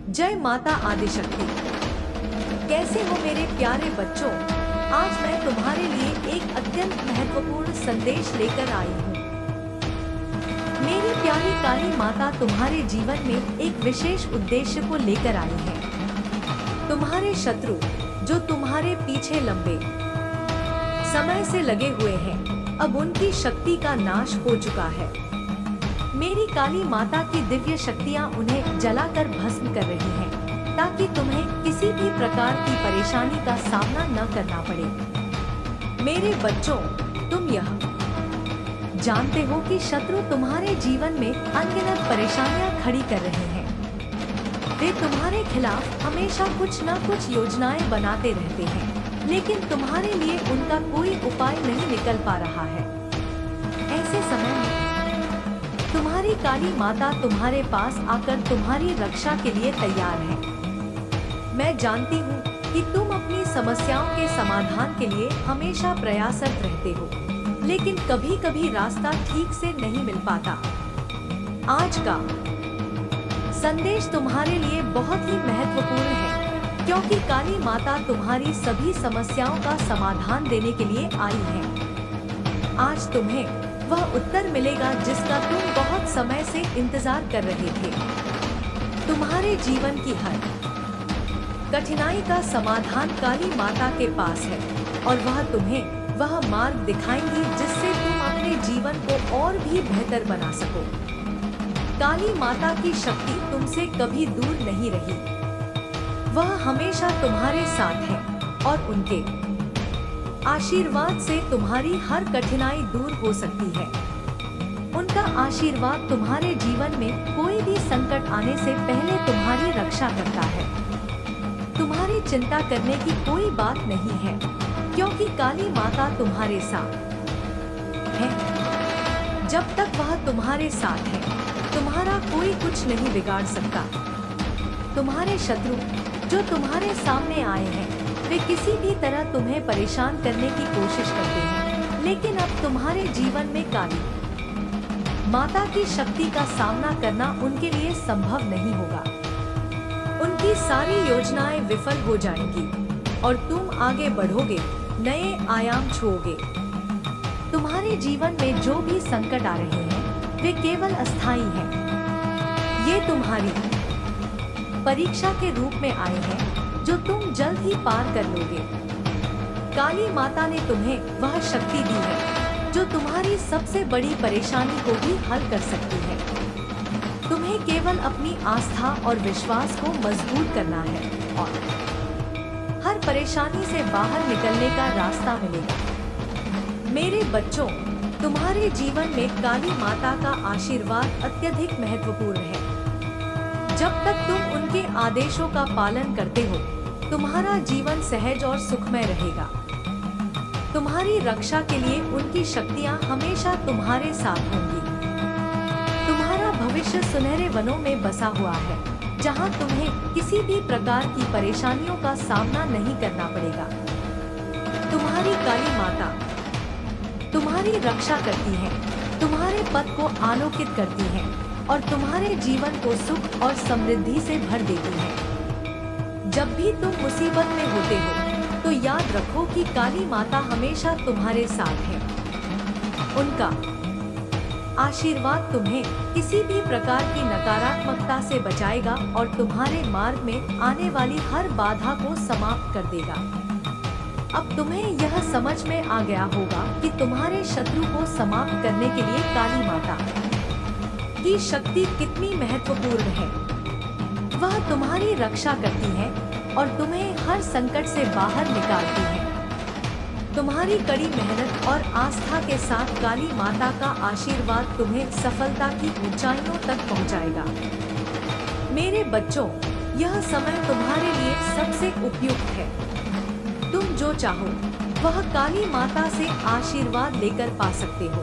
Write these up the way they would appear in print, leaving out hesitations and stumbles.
जय माता आदिशक्ति। कैसे हो मेरे प्यारे बच्चों? आज मैं तुम्हारे लिए एक अत्यंत महत्वपूर्ण संदेश लेकर आई हूँ। मेरी प्यारी काली माता तुम्हारे जीवन में एक विशेष उद्देश्य को लेकर आई है। तुम्हारे शत्रु जो तुम्हारे पीछे लंबे समय से लगे हुए हैं, अब उनकी शक्ति का नाश हो चुका है। मेरी काली माता की दिव्य शक्तियाँ उन्हें जलाकर भस्म कर रही हैं, ताकि तुम्हें किसी भी प्रकार की परेशानी का सामना न करना पड़े। मेरे बच्चों, तुम यह जानते हो कि शत्रु तुम्हारे जीवन में अनगिनत परेशानियां खड़ी कर रहे हैं। वे तुम्हारे खिलाफ हमेशा कुछ न कुछ योजनाएं बनाते रहते हैं, लेकिन तुम्हारे लिए उनका कोई उपाय नहीं निकल पा रहा है। ऐसे समय में तुम्हारी काली माता तुम्हारे पास आकर तुम्हारी रक्षा के लिए तैयार है। मैं जानती हूँ कि तुम अपनी समस्याओं के समाधान के लिए हमेशा प्रयासरत रहते हो, लेकिन कभी कभी रास्ता ठीक से नहीं मिल पाता। आज का संदेश तुम्हारे लिए बहुत ही महत्वपूर्ण है, क्योंकि काली माता तुम्हारी सभी समस्याओं का समाधान देने के लिए आई है। आज तुम्हें वह उत्तर मिलेगा जिसका तुम बहुत समय से इंतजार कर रहे थे। तुम्हारे जीवन की हर कठिनाई का समाधान काली माता के पास है, और वह तुम्हें वह मार्ग दिखाएंगी जिससे तुम अपने जीवन को और भी बेहतर बना सको। काली माता की शक्ति तुमसे कभी दूर नहीं रही। वह हमेशा तुम्हारे साथ है, और उनके आशीर्वाद से तुम्हारी हर कठिनाई दूर हो सकती है। उनका आशीर्वाद तुम्हारे जीवन में कोई भी संकट आने से पहले तुम्हारी रक्षा करता है। तुम्हारी चिंता करने की कोई बात नहीं है, क्योंकि काली माता तुम्हारे साथ है। जब तक वह तुम्हारे साथ है, तुम्हारा कोई कुछ नहीं बिगाड़ सकता। तुम्हारे शत्रु जो तुम्हारे सामने आए हैं, वे किसी भी तरह तुम्हें परेशान करने की कोशिश करते हैं, लेकिन अब तुम्हारे जीवन में काली माता की शक्ति का सामना करना उनके लिए संभव नहीं होगा। उनकी सारी योजनाएं विफल हो जाएंगी, और तुम आगे बढ़ोगे, नए आयाम छूओगे। तुम्हारे जीवन में जो भी संकट आ रहे हैं, वे केवल अस्थायी हैं। ये तुम्हारी परीक्षा के रूप में आए हैं, जो तुम जल्द ही पार कर लोगे। काली माता ने तुम्हें वह शक्ति दी है जो तुम्हारी सबसे बड़ी परेशानी को भी हल कर सकती है। तुम्हें केवल अपनी आस्था और विश्वास को मजबूत करना है, और हर परेशानी से बाहर निकलने का रास्ता मिलेगा। मेरे बच्चों, तुम्हारे जीवन में काली माता का आशीर्वाद अत्यधिक महत्वपूर्ण है। जब तक तुम उनके आदेशों का पालन करते हो, तुम्हारा जीवन सहज और सुखमय रहेगा। तुम्हारी रक्षा के लिए उनकी शक्तियाँ हमेशा तुम्हारे साथ होंगी। तुम्हारा भविष्य सुनहरे वनों में बसा हुआ है, जहाँ तुम्हें किसी भी प्रकार की परेशानियों का सामना नहीं करना पड़ेगा। तुम्हारी काली माता तुम्हारी रक्षा करती है, तुम्हारे पथ को आलोकित करती है, और तुम्हारे जीवन को सुख और समृद्धि से भर देती है। जब भी तुम मुसीबत में होते हो, तो याद रखो कि काली माता हमेशा तुम्हारे साथ है। उनका आशीर्वाद तुम्हें किसी भी प्रकार की नकारात्मकता से बचाएगा, और तुम्हारे मार्ग में आने वाली हर बाधा को समाप्त कर देगा। अब तुम्हें यह समझ में आ गया होगा कि तुम्हारे शत्रु को समाप्त करने के लिए काली माता की शक्ति कितनी महत्वपूर्ण है। वह तुम्हारी रक्षा करती है और तुम्हें हर संकट से बाहर निकालती है। तुम्हारी कड़ी मेहनत और आस्था के साथ काली माता का आशीर्वाद तुम्हें सफलता की ऊंचाइयों तक पहुंचाएगा। मेरे बच्चों, यह समय तुम्हारे लिए सबसे उपयुक्त है। तुम जो चाहो वह काली माता से आशीर्वाद लेकर पा सकते हो।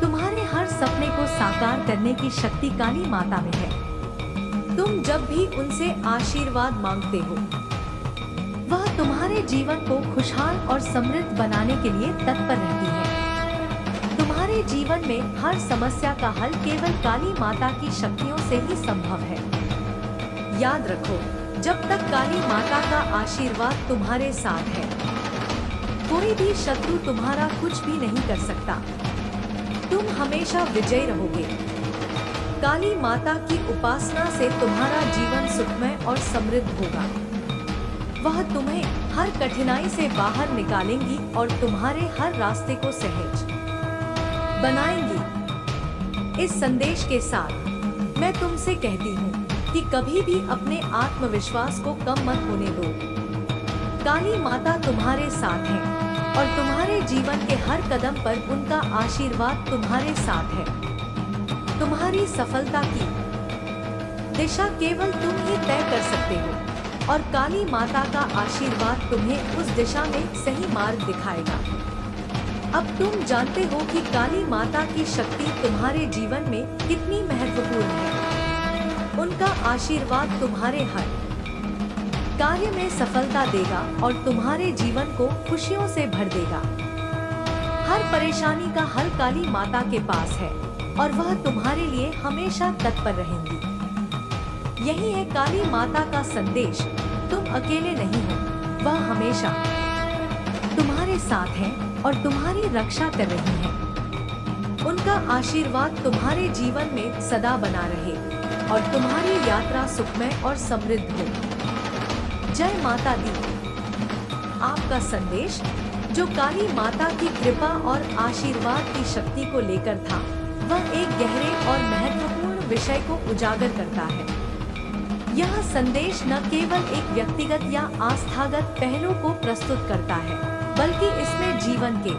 तुम्हारे हर सपने को साकार करने की शक्ति काली माता में है। तुम जब भी उनसे आशीर्वाद मांगते हो, वह तुम्हारे जीवन को खुशहाल और समृद्ध बनाने के लिए तत्पर रहती है। तुम्हारे जीवन में हर समस्या का हल केवल काली माता की शक्तियों से ही संभव है। याद रखो, जब तक काली माता का आशीर्वाद तुम्हारे साथ है, कोई भी शत्रु तुम्हारा कुछ भी नहीं कर सकता। तुम हमेशा विजयी रहोगे। काली माता की उपासना से तुम्हारा जीवन सुखमय और समृद्ध होगा। वह तुम्हें हर कठिनाई से बाहर निकालेंगी और तुम्हारे हर रास्ते को सहज बनाएंगी। इस संदेश के साथ मैं तुमसे कहती हूँ कि कभी भी अपने आत्मविश्वास को कम मत होने दो। काली माता तुम्हारे साथ है और तुम्हारे जीवन के हर कदम पर उनका आशीर्वाद तुम्हारे साथ है। तुम्हारी सफलता की दिशा केवल तुम ही तय कर सकते हो और काली माता का आशीर्वाद तुम्हें उस दिशा में सही मार्ग दिखाएगा। अब तुम जानते हो कि काली माता की शक्ति तुम्हारे जीवन में कितनी महत्वपूर्ण है। उनका आशीर्वाद तुम्हारे हर कार्य में सफलता देगा और तुम्हारे जीवन को खुशियों से भर देगा। हर परेशानी का हल काली माता के पास है और वह तुम्हारे लिए हमेशा तत्पर रहेंगी। यही है काली माता का संदेश। तुम अकेले नहीं हो, वह हमेशा तुम्हारे साथ है और तुम्हारी रक्षा कर रही है। उनका आशीर्वाद तुम्हारे जीवन में सदा बना रहे और तुम्हारी यात्रा सुखमय और समृद्ध हो। जय माता दी। आपका संदेश, जो काली माता की कृपा और आशीर्वाद की शक्ति को लेकर था, वह एक गहरे और महत्वपूर्ण विषय को उजागर करता है। यह संदेश न केवल एक व्यक्तिगत या आस्थागत पहलू को प्रस्तुत करता है, बल्कि इसमें जीवन के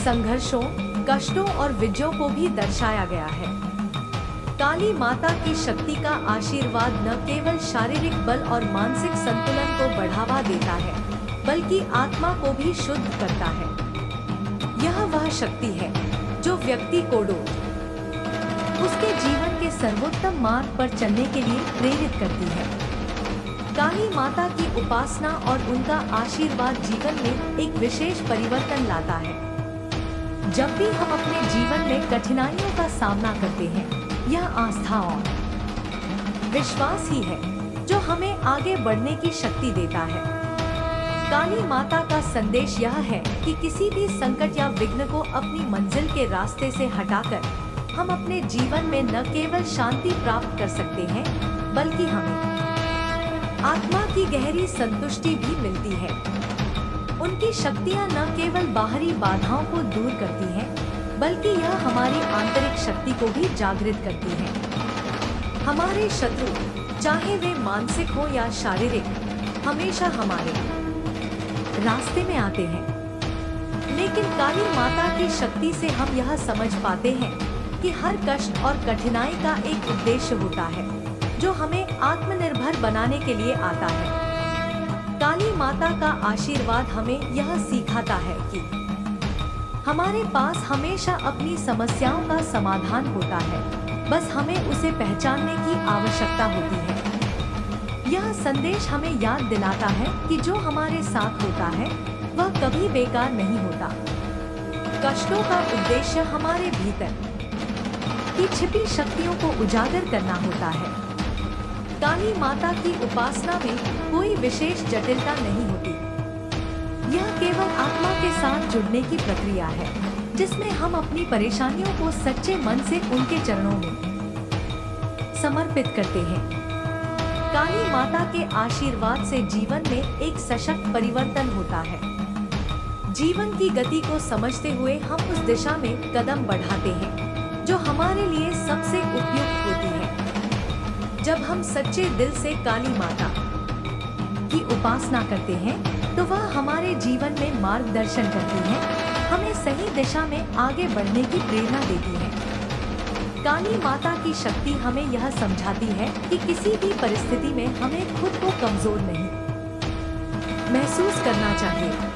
संघर्षों, कष्टों और विजयों को भी दर्शाया गया है। काली माता की शक्ति का आशीर्वाद न केवल शारीरिक बल और मानसिक संतुलन को बढ़ावा देता है, बल्कि आत्मा को भी शुद्ध करता है। यह वह शक्ति है जो व्यक्ति को उसके जीवन के सर्वोत्तम मार्ग पर चलने के लिए प्रेरित करती है। काली माता की उपासना और उनका आशीर्वाद जीवन में एक विशेष परिवर्तन लाता है। जब भी हम अपने जीवन में कठिनाइयों का सामना करते हैं, यह आस्था और विश्वास ही है जो हमें आगे बढ़ने की शक्ति देता है। काली माता का संदेश यह है कि किसी भी संकट या विघ्न को अपनी मंजिल के रास्ते से हटाकर हम अपने जीवन में न केवल शांति प्राप्त कर सकते हैं, बल्कि हमें आत्मा की गहरी संतुष्टि भी मिलती है। उनकी शक्तियाँ न केवल बाहरी बाधाओं को दूर करती हैं, बल्कि यह हमारी आंतरिक शक्ति को भी जागृत करती है। हमारे शत्रु, चाहे वे मानसिक हो या शारीरिक, हमेशा हमारे रास्ते में आते हैं, लेकिन काली माता की शक्ति से हम यह समझ पाते हैं कि हर कष्ट और कठिनाई का एक उद्देश्य होता है, जो हमें आत्मनिर्भर बनाने के लिए आता है। काली माता का आशीर्वाद हमें यह सिखाता है कि हमारे पास हमेशा अपनी समस्याओं का समाधान होता है, बस हमें उसे पहचानने की आवश्यकता होती है। यह संदेश हमें याद दिलाता है कि जो हमारे साथ होता है वह कभी बेकार नहीं होता। कष्टों का उद्देश्य हमारे भीतर की छिपी शक्तियों को उजागर करना होता है। काली माता की उपासना में कोई विशेष जटिलता नहीं होती। यह केवल आत्मा के साथ जुड़ने की प्रक्रिया है, जिसमें हम अपनी परेशानियों को सच्चे मन से उनके चरणों में समर्पित करते हैं। काली माता के आशीर्वाद से जीवन में एक सशक्त परिवर्तन होता है। जीवन की गति को समझते हुए हम उस दिशा में कदम बढ़ाते हैं जो हमारे लिए सबसे उपयुक्त होती है। जब हम सच्चे दिल से काली माता की उपासना करते हैं, तो वह हमारे जीवन में मार्गदर्शन करती है, हमें सही दिशा में आगे बढ़ने की प्रेरणा देती है। काली माता की शक्ति हमें यह समझाती है कि किसी भी परिस्थिति में हमें खुद को कमजोर नहीं महसूस करना चाहिए।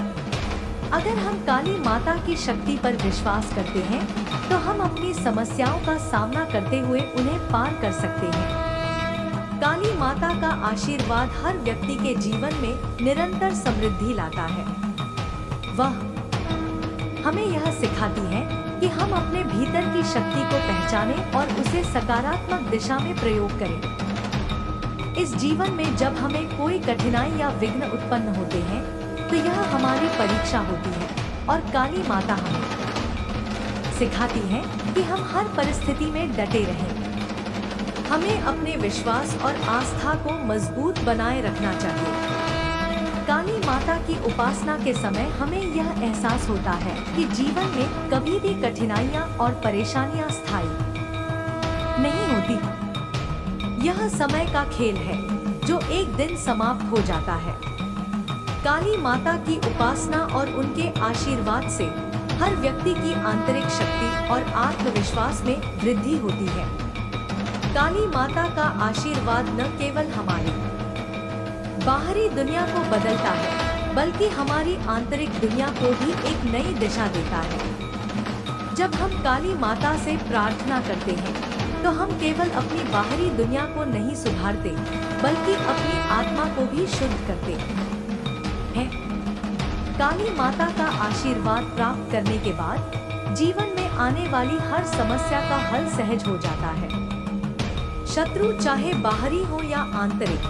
अगर हम काली माता की शक्ति पर विश्वास करते हैं, तो हम अपनी समस्याओं का सामना करते हुए उन्हें पार कर सकते हैं। काली माता का आशीर्वाद हर व्यक्ति के जीवन में निरंतर समृद्धि लाता है। वह हमें यह सिखाती है कि हम अपने भीतर की शक्ति को पहचानें और उसे सकारात्मक दिशा में प्रयोग करें। इस जीवन में जब हमें कोई कठिनाई या विघ्न उत्पन्न होते हैं तो यह हमारी परीक्षा होती है और काली माता हमें सिखाती है कि हम हर परिस्थिति में डटे रहें। हमें अपने विश्वास और आस्था को मजबूत बनाए रखना चाहिए। काली माता की उपासना के समय हमें यह एहसास होता है कि जीवन में कभी भी कठिनाइयाँ और परेशानियाँ स्थायी नहीं होती। यह समय का खेल है जो एक दिन समाप्त हो जाता है। काली माता की उपासना और उनके आशीर्वाद से हर व्यक्ति की आंतरिक शक्ति और आत्मविश्वास में वृद्धि होती है। काली माता का आशीर्वाद न केवल हमारी बाहरी दुनिया को बदलता है बल्कि हमारी आंतरिक दुनिया को भी एक नई दिशा देता है। जब हम काली माता से प्रार्थना करते हैं तो हम केवल अपनी बाहरी दुनिया को नहीं सुधारते बल्कि अपनी आत्मा को भी शुद्ध करते हैं। काली माता का आशीर्वाद प्राप्त करने के बाद जीवन में आने वाली हर समस्या का हल सहज हो जाता है। शत्रु चाहे बाहरी हो या आंतरिक,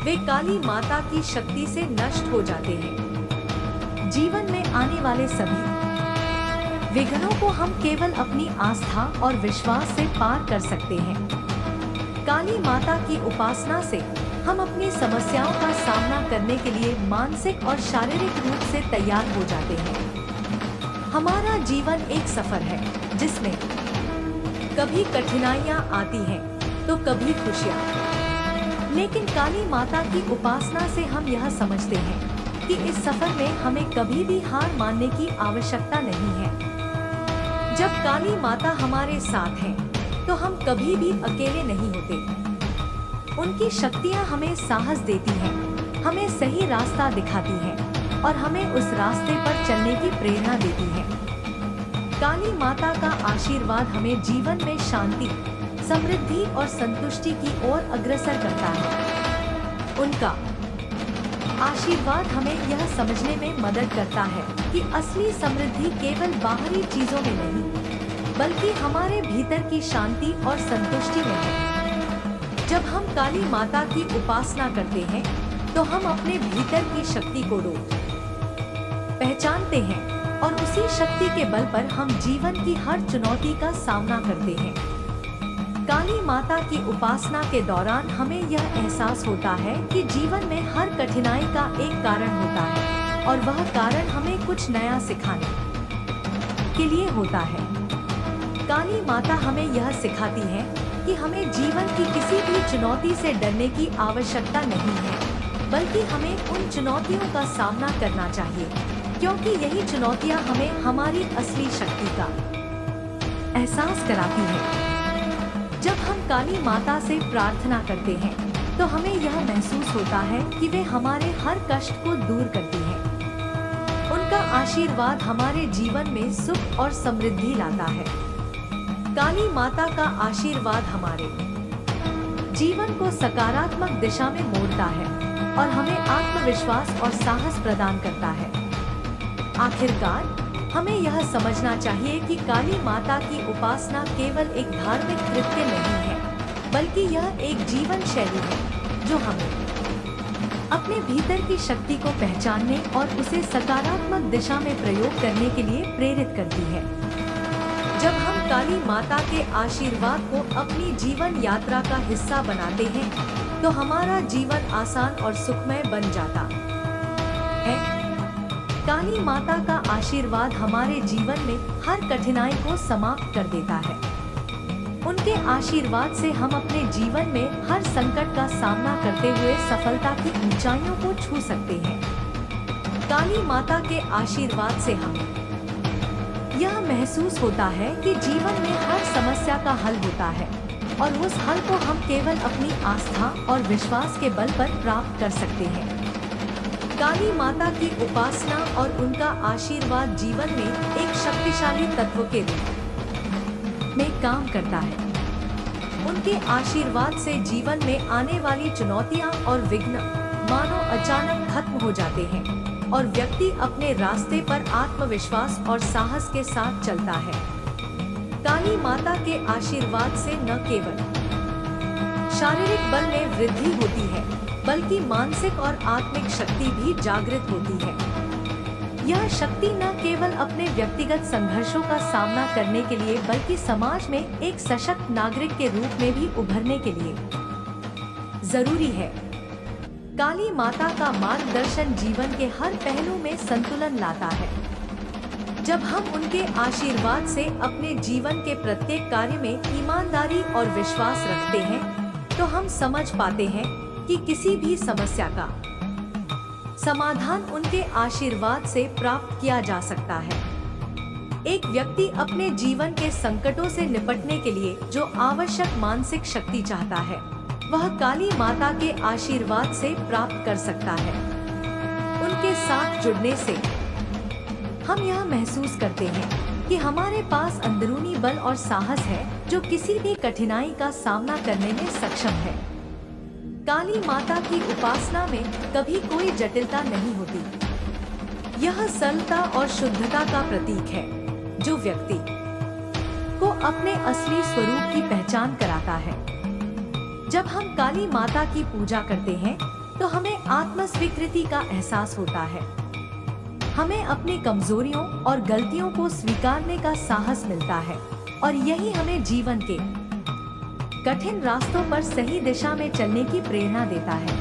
वे काली माता की शक्ति से नष्ट हो जाते हैं। जीवन में आने वाले सभी विघ्नों को हम केवल अपनी आस्था और विश्वास से पार कर सकते हैं। काली माता की उपासना से हम अपनी समस्याओं का सामना करने के लिए मानसिक और शारीरिक रूप से तैयार हो जाते हैं। हमारा जीवन एक सफर है जिसमें कभी कठिनाइयाँ आती हैं तो कभी खुशियाँ, लेकिन काली माता की उपासना से हम यह समझते हैं कि इस सफर में हमें कभी भी हार मानने की आवश्यकता नहीं है। जब काली माता हमारे साथ हैं तो हम कभी भी अकेले नहीं होते। उनकी शक्तियाँ हमें साहस देती हैं, हमें सही रास्ता दिखाती हैं और हमें उस रास्ते पर चलने की प्रेरणा देती हैं। काली माता का आशीर्वाद हमें जीवन में शांति, समृद्धि और संतुष्टि की ओर अग्रसर करता है। उनका आशीर्वाद हमें यह समझने में मदद करता है कि असली समृद्धि केवल बाहरी चीजों में नहीं बल्कि हमारे भीतर की शांति और संतुष्टि में है। जब हम काली माता की उपासना करते हैं तो हम अपने भीतर की शक्ति को पहचानते हैं और उसी शक्ति के बल पर हम जीवन की हर चुनौती का सामना करते हैं। काली माता की उपासना के दौरान हमें यह एहसास होता है कि जीवन में हर कठिनाई का एक कारण होता है और वह कारण हमें कुछ नया सिखाने के लिए होता है। काली माता हमें यह सिखाती है कि हमें जीवन की किसी भी चुनौती से डरने की आवश्यकता नहीं है बल्कि हमें उन चुनौतियों का सामना करना चाहिए, क्योंकि यही चुनौतियां हमें हमारी असली शक्ति का एहसास कराती हैं। जब हम काली माता से प्रार्थना करते हैं तो हमें यह महसूस होता है कि वे हमारे हर कष्ट को दूर करती हैं। उनका आशीर्वाद हमारे जीवन में सुख और समृद्धि लाता है। काली माता का आशीर्वाद हमारे जीवन को सकारात्मक दिशा में मोड़ता है और हमें आत्मविश्वास और साहस प्रदान करता है। आखिरकार हमें यह समझना चाहिए कि काली माता की उपासना केवल एक धार्मिक कृत्य नहीं है बल्कि यह एक जीवन शैली है जो हमें अपने भीतर की शक्ति को पहचानने और उसे सकारात्मक दिशा में प्रयोग करने के लिए प्रेरित करती है। जब हम काली माता के आशीर्वाद को अपनी जीवन यात्रा का हिस्सा बनाते हैं तो हमारा जीवन आसान और सुखमय बन जाता है। काली माता का आशीर्वाद हमारे जीवन में हर कठिनाई को समाप्त कर देता है। उनके आशीर्वाद से हम अपने जीवन में हर संकट का सामना करते हुए सफलता की ऊंचाइयों को छू सकते हैं। काली माता के आशीर्वाद से हमें यह महसूस होता है कि जीवन में हर समस्या का हल होता है और उस हल को हम केवल अपनी आस्था और विश्वास के बल पर प्राप्त कर सकते हैं। काली माता की उपासना और उनका आशीर्वाद जीवन में एक शक्तिशाली तत्व के रूप में काम करता है। उनके आशीर्वाद से जीवन में आने वाली चुनौतियां और विघ्न मानो अचानक खत्म हो जाते हैं और व्यक्ति अपने रास्ते पर आत्मविश्वास और साहस के साथ चलता है। काली माता के आशीर्वाद से न केवल शारीरिक बल में वृद्धि होती है, बल्कि मानसिक और आत्मिक शक्ति भी जागृत होती है। यह शक्ति न केवल अपने व्यक्तिगत संघर्षों का सामना करने के लिए, बल्कि समाज में एक सशक्त नागरिक के रूप में भी उभरने के लिए जरूरी है। काली माता का मार्गदर्शन जीवन के हर पहलू में संतुलन लाता है। जब हम उनके आशीर्वाद से अपने जीवन के प्रत्येक कार्य में ईमानदारी और विश्वास रखते हैं, तो हम समझ पाते हैं कि किसी भी समस्या का समाधान उनके आशीर्वाद से प्राप्त किया जा सकता है। एक व्यक्ति अपने जीवन के संकटों से निपटने के लिए जो आवश्यक मानसिक शक्ति चाहता है, वह काली माता के आशीर्वाद से प्राप्त कर सकता है। उनके साथ जुड़ने से हम यह महसूस करते हैं कि हमारे पास अंदरूनी बल और साहस है जो किसी भी कठिनाई का सामना करने में सक्षम है। काली माता की उपासना में कभी कोई जटिलता नहीं होती। यह सरलता और शुद्धता का प्रतीक है जो व्यक्ति को अपने असली स्वरूप की पहचान कराता है। जब हम काली माता की पूजा करते हैं तो हमें आत्म स्वीकृति का एहसास होता है। हमें अपनी कमजोरियों और गलतियों को स्वीकारने का साहस मिलता है और यही हमें जीवन के कठिन रास्तों पर सही दिशा में चलने की प्रेरणा देता है।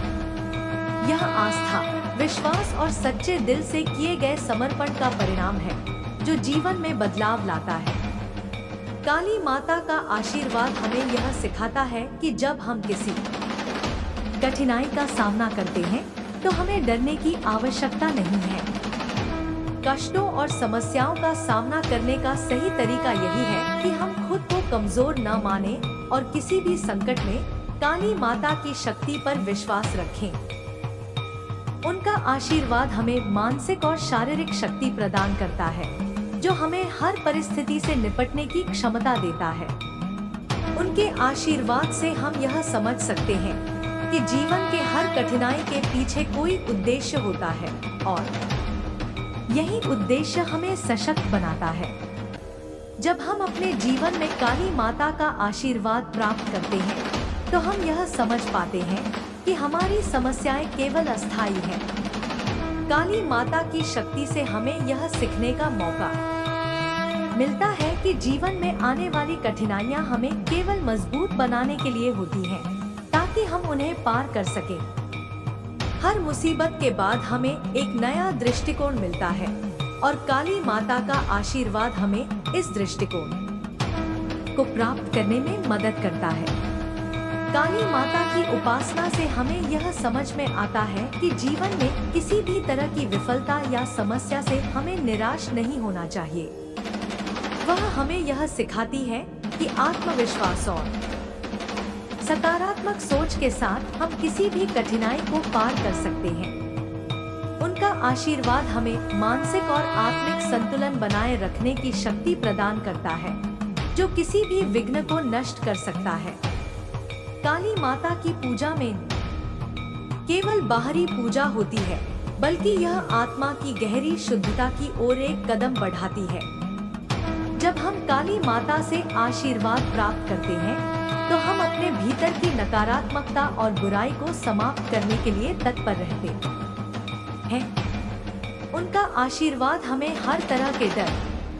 यह आस्था, विश्वास और सच्चे दिल से किए गए समर्पण का परिणाम है जो जीवन में बदलाव लाता है। काली माता का आशीर्वाद हमें यह सिखाता है कि जब हम किसी कठिनाई का सामना करते हैं तो हमें डरने की आवश्यकता नहीं है। कष्टों और समस्याओं का सामना करने का सही तरीका यही है कि हम खुद को कमजोर न माने और किसी भी संकट में काली माता की शक्ति पर विश्वास रखें। उनका आशीर्वाद हमें मानसिक और शारीरिक शक्ति प्रदान करता है जो हमें हर परिस्थिति से निपटने की क्षमता देता है। उनके आशीर्वाद से हम यह समझ सकते हैं कि जीवन के हर कठिनाई के पीछे कोई उद्देश्य होता है और यही उद्देश्य हमें सशक्त बनाता है। जब हम अपने जीवन में काली माता का आशीर्वाद प्राप्त करते हैं तो हम यह समझ पाते हैं कि हमारी समस्याएं केवल अस्थायी हैं। काली माता की शक्ति से हमें यह सीखने का मौका मिलता है कि जीवन में आने वाली कठिनाइयां हमें केवल मजबूत बनाने के लिए होती हैं, ताकि हम उन्हें पार कर सकें। हर मुसीबत के बाद हमें एक नया दृष्टिकोण मिलता है और काली माता का आशीर्वाद हमें इस दृष्टिकोण को प्राप्त करने में मदद करता है। काली माता की उपासना से हमें यह समझ में आता है कि जीवन में किसी भी तरह की विफलता या समस्या से हमें निराश नहीं होना चाहिए। वह हमें यह सिखाती है कि आत्मविश्वास और सकारात्मक सोच के साथ हम किसी भी कठिनाई को पार कर सकते हैं। उनका आशीर्वाद हमें मानसिक और आत्मिक संतुलन बनाए रखने की शक्ति प्रदान करता है जो किसी भी विघ्न को नष्ट कर सकता है। काली माता की पूजा में केवल बाहरी पूजा होती है, बल्कि यह आत्मा की गहरी शुद्धता की ओर एक कदम बढ़ाती है। जब हम काली माता से आशीर्वाद प्राप्त करते हैं तो हम अपने भीतर की नकारात्मकता और बुराई को समाप्त करने के लिए तत्पर रहते हैं। उनका आशीर्वाद हमें हर तरह के डर,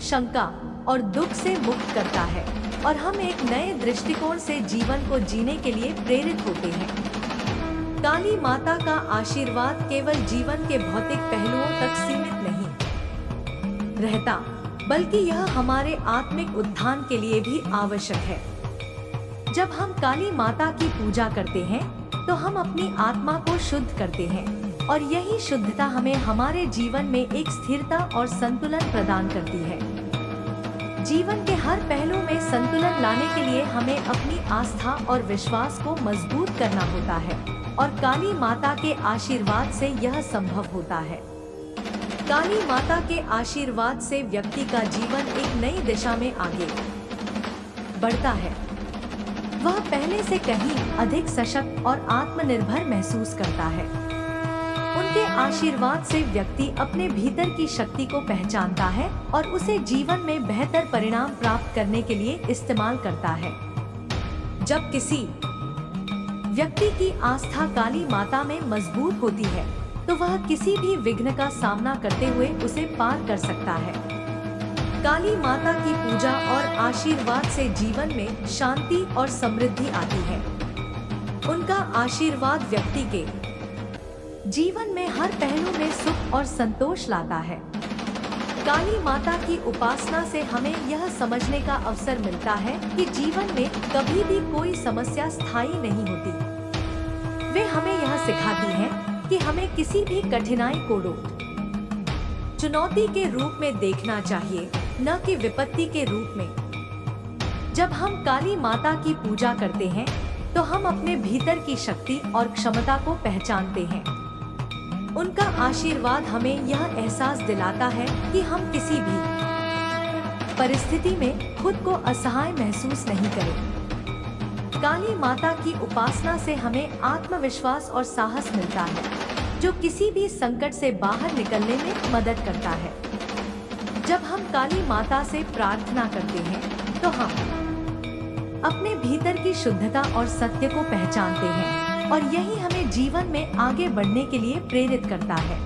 शंका और दुख से मुक्त करता है और हम एक नए दृष्टिकोण से जीवन को जीने के लिए प्रेरित होते हैं। काली माता का आशीर्वाद केवल जीवन के भौतिक पहलुओं तक सीमित नहीं रहता, बल्कि यह हमारे आत्मिक उत्थान के लिए भी आवश्यक है। जब हम काली माता की पूजा करते हैं तो हम अपनी आत्मा को शुद्ध करते हैं और यही शुद्धता हमें हमारे जीवन में एक स्थिरता और संतुलन प्रदान करती है। जीवन के हर पहलू में संतुलन लाने के लिए हमें अपनी आस्था और विश्वास को मजबूत करना होता है और काली माता के आशीर्वाद से यह संभव होता है। काली माता के आशीर्वाद से व्यक्ति का जीवन एक नई दिशा में आगे बढ़ता है। वह पहले से कहीं अधिक सशक्त और आत्मनिर्भर महसूस करता है। उनके आशीर्वाद से व्यक्ति अपने भीतर की शक्ति को पहचानता है और उसे जीवन में बेहतर परिणाम प्राप्त करने के लिए इस्तेमाल करता है। जब किसी व्यक्ति की आस्था काली माता में मजबूत होती है तो वह किसी भी विघ्न का सामना करते हुए उसे पार कर सकता है। काली माता की पूजा और आशीर्वाद से जीवन में शांति और समृद्धि आती है। उनका आशीर्वाद व्यक्ति के जीवन में हर पहलू में सुख और संतोष लाता है। काली माता की उपासना से हमें यह समझने का अवसर मिलता है कि जीवन में कभी भी कोई समस्या स्थायी नहीं होती। वे हमें यह सिखाती हैं कि हमें किसी भी कठिनाई को चुनौती के रूप में देखना चाहिए, न कि विपत्ति के रूप में। जब हम काली माता की पूजा करते हैं तो हम अपने भीतर की शक्ति और क्षमता को पहचानते हैं। उनका आशीर्वाद हमें यह एहसास दिलाता है कि हम किसी भी परिस्थिति में खुद को असहाय महसूस नहीं करें। काली माता की उपासना से हमें आत्मविश्वास और साहस मिलता है, जो किसी भी संकट से बाहर निकलने में मदद करता है। जब हम काली माता से प्रार्थना करते हैं तो हम अपने भीतर की शुद्धता और सत्य को पहचानते हैं और यही हमें जीवन में आगे बढ़ने के लिए प्रेरित करता है।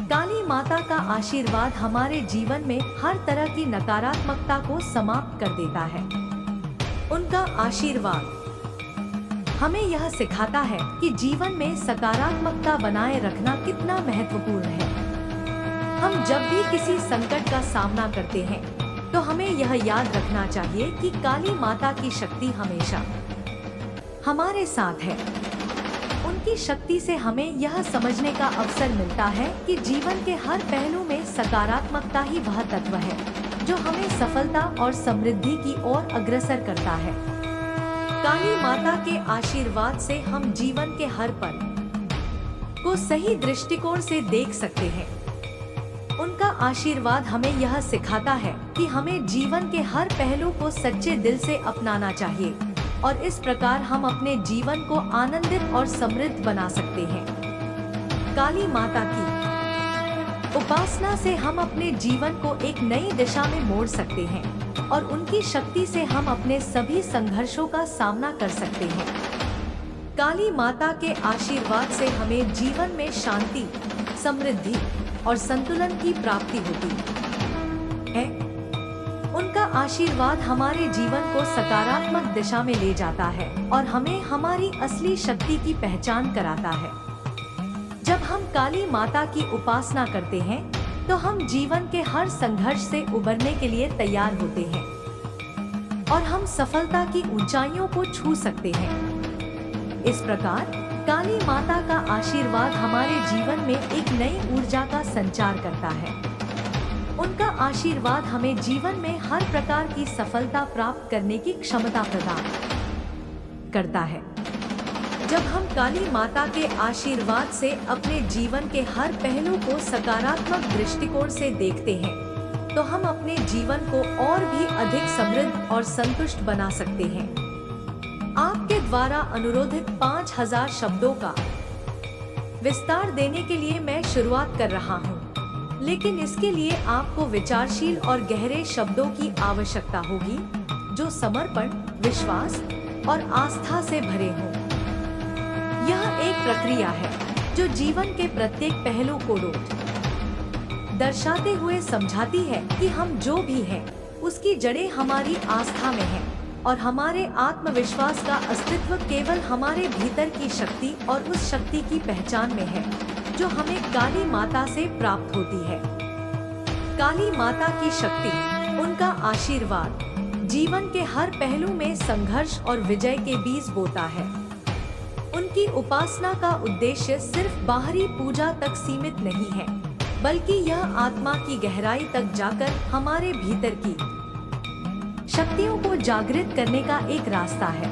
काली माता का आशीर्वाद हमारे जीवन में हर तरह की नकारात्मकता को समाप्त कर देता है। उनका आशीर्वाद हमें यह सिखाता है कि जीवन में सकारात्मकता बनाए रखना कितना महत्वपूर्ण है। हम जब भी किसी संकट का सामना करते हैं तो हमें यह याद रखना चाहिए कि काली माता की शक्ति हमेशा हमारे साथ है। उनकी शक्ति से हमें यह समझने का अवसर मिलता है कि जीवन के हर पहलू में सकारात्मकता ही वह तत्व है जो हमें सफलता और समृद्धि की ओर अग्रसर करता है। काली माता के आशीर्वाद से हम जीवन के हर पल को सही दृष्टिकोण से देख सकते हैं। उनका आशीर्वाद हमें यह सिखाता है कि हमें जीवन के हर पहलू को सच्चे दिल से अपनाना चाहिए और इस प्रकार हम अपने जीवन को आनंदित और समृद्ध बना सकते हैं। काली माता की उपासना से हम अपने जीवन को एक नई दिशा में मोड़ सकते हैं और उनकी शक्ति से हम अपने सभी संघर्षों का सामना कर सकते हैं। काली माता के आशीर्वाद से हमें जीवन में शांति, समृद्धि और संतुलन की प्राप्ति होती है। उनका आशीर्वाद हमारे जीवन को सकारात्मक दिशा में ले जाता है और हमें हमारी असली शक्ति की पहचान कराता है। जब हम काली माता की उपासना करते हैं तो हम जीवन के हर संघर्ष से उबरने के लिए तैयार होते हैं और हम सफलता की ऊंचाइयों को छू सकते हैं। इस प्रकार काली माता का आशीर्वाद हमारे जीवन में एक नई ऊर्जा का संचार करता है। उनका आशीर्वाद हमें जीवन में हर प्रकार की सफलता प्राप्त करने की क्षमता प्रदान करता है। जब हम काली माता के आशीर्वाद से अपने जीवन के हर पहलू को सकारात्मक दृष्टिकोण से देखते हैं तो हम अपने जीवन को और भी अधिक समृद्ध और संतुष्ट बना सकते हैं। आपके द्वारा अनुरोधित 5000 शब्दों का विस्तार देने के लिए मैं शुरुआत कर रहा हूँ, लेकिन इसके लिए आपको विचारशील और गहरे शब्दों की आवश्यकता होगी जो समर्पण, विश्वास और आस्था से भरे हों। यह एक प्रक्रिया है जो जीवन के प्रत्येक पहलू को दर्शाते हुए समझाती है कि हम जो भी हैं, उसकी जड़ें हमारी आस्था में हैं और हमारे आत्मविश्वास का अस्तित्व केवल हमारे भीतर की शक्ति और उस शक्ति की पहचान में है जो हमें काली माता से प्राप्त होती है। काली माता की शक्ति, उनका आशीर्वाद जीवन के हर पहलू में संघर्ष और विजय के बीज बोता है। उनकी उपासना का उद्देश्य सिर्फ बाहरी पूजा तक सीमित नहीं है, बल्कि यह आत्मा की गहराई तक जाकर हमारे भीतर की शक्तियों को जागृत करने का एक रास्ता है।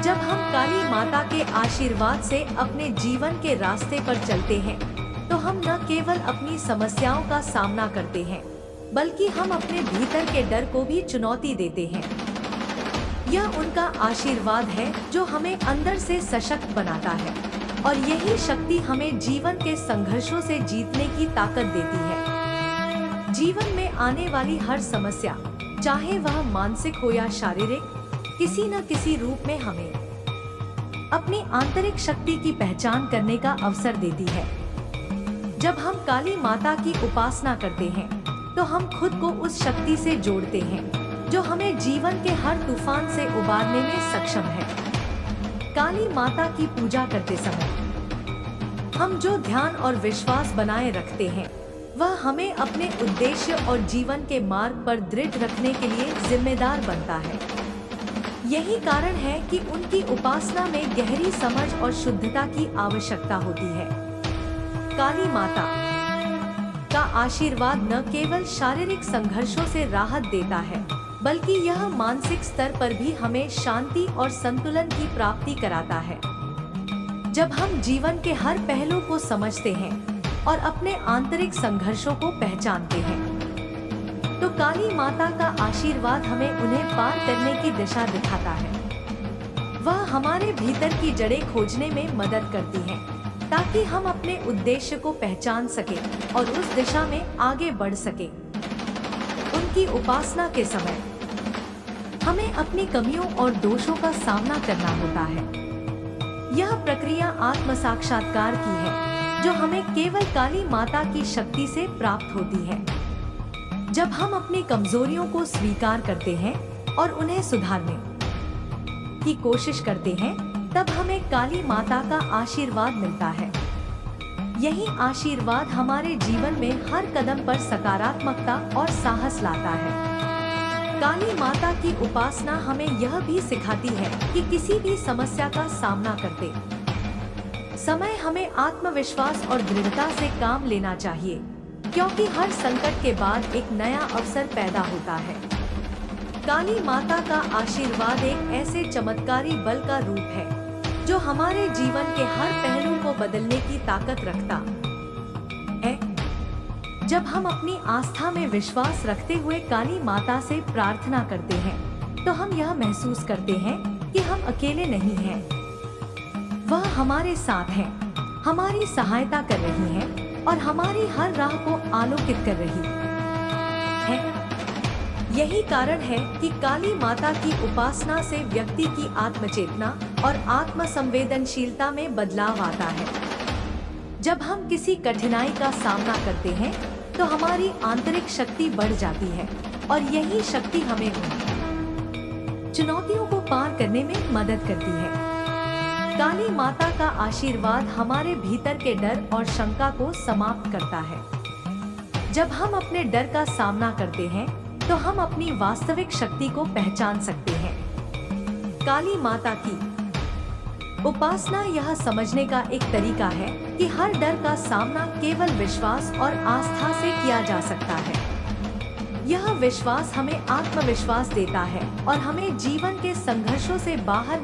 जब हम काली माता के आशीर्वाद से अपने जीवन के रास्ते पर चलते हैं तो हम न केवल अपनी समस्याओं का सामना करते हैं, बल्कि हम अपने भीतर के डर को भी चुनौती देते हैं। यह उनका आशीर्वाद है जो हमें अंदर से सशक्त बनाता है और यही शक्ति हमें जीवन के संघर्षों से जीतने की ताकत देती है। जीवन में आने वाली हर समस्या, चाहे वह मानसिक हो या शारीरिक, किसी न किसी रूप में हमें अपनी आंतरिक शक्ति की पहचान करने का अवसर देती है। जब हम काली माता की उपासना करते हैं, तो हम खुद को उस शक्ति से जोड़ते हैं जो हमें जीवन के हर तूफान से उबारने में सक्षम है। काली माता की पूजा करते समय हम जो ध्यान और विश्वास बनाए रखते हैं, वह हमें अपने उद्देश्य और जीवन के मार्ग पर दृढ़ रखने के लिए जिम्मेदार बनता है। यही कारण है कि उनकी उपासना में गहरी समझ और शुद्धता की आवश्यकता होती है। काली माता का आशीर्वाद न केवल शारीरिक संघर्षों से राहत देता है, बल्कि यह मानसिक स्तर पर भी हमें शांति और संतुलन की प्राप्ति कराता है। जब हम जीवन के हर पहलू को समझते हैं और अपने आंतरिक संघर्षों को पहचानते हैं, तो काली माता का आशीर्वाद हमें उन्हें पार करने की दिशा दिखाता है। वह हमारे भीतर की जड़ें खोजने में मदद करती है, ताकि हम अपने उद्देश्य को पहचान सके और उस दिशा में आगे बढ़ सके। उनकी उपासना के समय हमें अपनी कमियों और दोषों का सामना करना होता है। यह प्रक्रिया आत्म साक्षात्कार की है, जो हमें केवल काली माता की शक्ति से प्राप्त होती है। जब हम अपनी कमजोरियों को स्वीकार करते हैं और उन्हें सुधारने की कोशिश करते हैं, तब हमें काली माता का आशीर्वाद मिलता है। यही आशीर्वाद हमारे जीवन में हर कदम पर सकारात्मकता और साहस लाता है। काली माता की उपासना हमें यह भी सिखाती है कि किसी भी समस्या का सामना करते समय हमें आत्मविश्वास और दृढ़ता से काम लेना चाहिए, क्योंकि हर संकट के बाद एक नया अवसर पैदा होता है। काली माता का आशीर्वाद एक ऐसे चमत्कारी बल का रूप है जो हमारे जीवन के हर पहलू को बदलने की ताकत रखता है। जब हम अपनी आस्था में विश्वास रखते हुए काली माता से प्रार्थना करते हैं, तो हम यह महसूस करते हैं कि हम अकेले नहीं हैं। वह हमारे साथ है, हमारी सहायता कर रही है और हमारी हर राह को आलोकित कर रही है। यही कारण है कि काली माता की उपासना से व्यक्ति की आत्मचेतना और आत्म संवेदनशीलता में बदलाव आता है। जब हम किसी कठिनाई का सामना करते हैं, तो हमारी आंतरिक शक्ति बढ़ जाती है और यही शक्ति हमें चुनौतियों को पार करने में मदद करती है। काली माता का आशीर्वाद हमारे भीतर के डर और शंका को समाप्त करता है। जब हम अपने डर का सामना करते हैं, तो हम अपनी वास्तविक शक्ति को पहचान सकते हैं। काली माता की उपासना यह समझने का एक तरीका है कि हर डर का सामना केवल विश्वास और आस्था से किया जा सकता है। यह विश्वास हमें आत्मविश्वास देता है और हमें जीवन के संघर्षों से बाहर